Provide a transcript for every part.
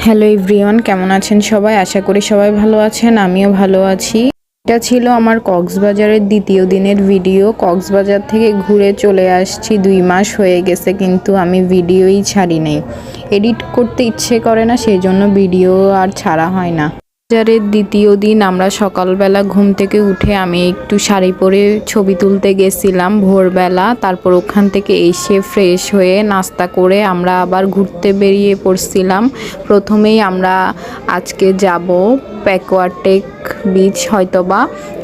Hello everyone, কেমন আছেন সবাই? আশা করি সবাই ভালো আছেন, আমিও ভালো আছি। এটা ছিল আমার কক্সবাজারের দ্বিতীয় দিনের ভিডিও। কক্সবাজার থেকে ঘুরে চলে আসছি, 2 মাস হয়ে গেছে, কিন্তু আমি ভিডিওই ছাড়ি নাই। এডিট করতে ইচ্ছে করে না, সেই জন্য ভিডিও আর ছাড়া হয় না। বাজারের দ্বিতীয় দিন আমরা সকালবেলা ঘুম থেকে উঠে আমি একটু শাড়ি পরে ছবি তুলতে গেছিলাম ভোরবেলা। তারপর ওখান থেকে এসে ফ্রেশ হয়ে নাস্তা করে আমরা আবার ঘুরতে বেরিয়ে পড়ছিলাম। প্রথমেই আমরা আজকে যাব প্যাকওয়াটেক বিচ, হয়তোবা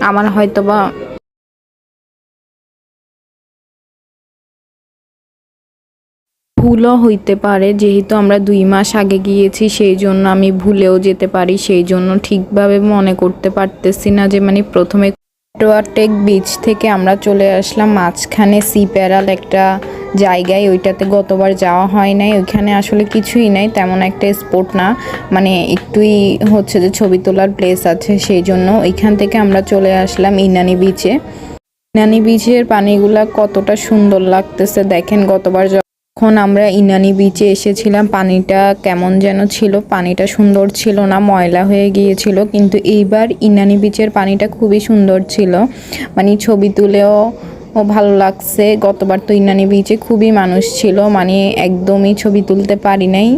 আমার হয়তোবা ভুলও হইতে পারে, যেহেতু আমরা 2 মাস আগে গিয়েছি, সেই জন্য আমি ভুলেও যেতে পারি। সেই জন্য ঠিকভাবে মনে করতে পারতেছি না যে প্রথমে প্যাকওয়াটেক বিচ থেকে আমরা চলে আসলাম মাঝখানে সি প্যারাল একটা জায়গায়। ওইটাতে গতবার যাওয়া হয় নাই। ওইখানে আসলে কিছুই নাই, তেমন একটা স্পট না, একটুই হচ্ছে যে ছবি তোলার প্লেস আছে। সেই জন্য ওইখান থেকে আমরা চলে আসলাম ইনানি বিচে। ইনানি বিচের পানিগুলা কতটা সুন্দর লাগতেছে দেখেন। গতবার যখন আমরা ইনানি বিচে এসেছিলাম পানিটা কেমন যেন ছিল, পানিটা সুন্দর ছিল না, ময়লা হয়ে গিয়েছিল। কিন্তু এইবার ইনানি বিচের পানিটা খুবই সুন্দর ছিল, ছবি তুলেও ভালো লাগছে। গতবার তো ইনানি বিচে খুবই মানুষ ছিল, একদমই ছবি তুলতে পারি নাই।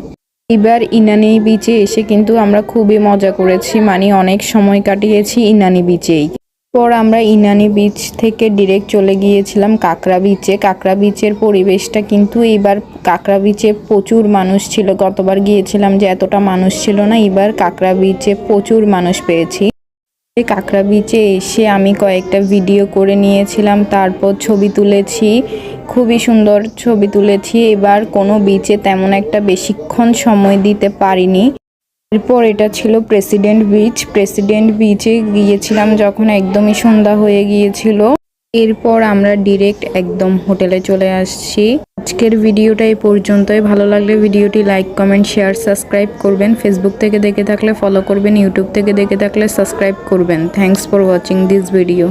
এবার ইনানি বিচে এসে কিন্তু আমরা খুবই মজা করেছি, অনেক সময় কাটিয়েছি ইনানি বিচেই। পর আমরা ইনানি বিচ থেকে ডিরেক্ট চলে গিয়েছিলাম কাঁকড়া বিচে। কাঁকড়া বিচের পরিবেশটা কিন্তু এবার কাঁকড়া বিচে প্রচুর মানুষ ছিল। গতবার গিয়েছিলাম যে এতটা মানুষ ছিল না, এবার কাঁকড়া বিচে প্রচুর মানুষ পেয়েছি। কাঁকড়া বিচে এসে আমি কয়েকটা ভিডিও করে নিয়েছিলাম, তারপর ছবি তুলেছি, খুবই সুন্দর ছবি তুলেছি। এবার কোনো বিচে তেমন একটা বেশিক্ষণ সময় দিতে পারিনি। এরপর এটা ছিল প্রেসিডেন্ট বিচ। প্রেসিডেন্ট বিচে গিয়েছিলাম যখন একদমই সন্ধ্যা হয়ে গিয়েছিল। এরপর আমরা ডিরেক্ট একদম হোটেলে চলে আসছি। আজকের ভিডিওটা এই পর্যন্তই। ভালো লাগলে ভিডিওটি লাইক, কমেন্ট, শেয়ার, সাবস্ক্রাইব করবেন। ফেসবুক থেকে দেখে থাকলে ফলো করবেন, ইউটিউব থেকে দেখে থাকলে সাবস্ক্রাইব করবেন। Thanks for watching this video.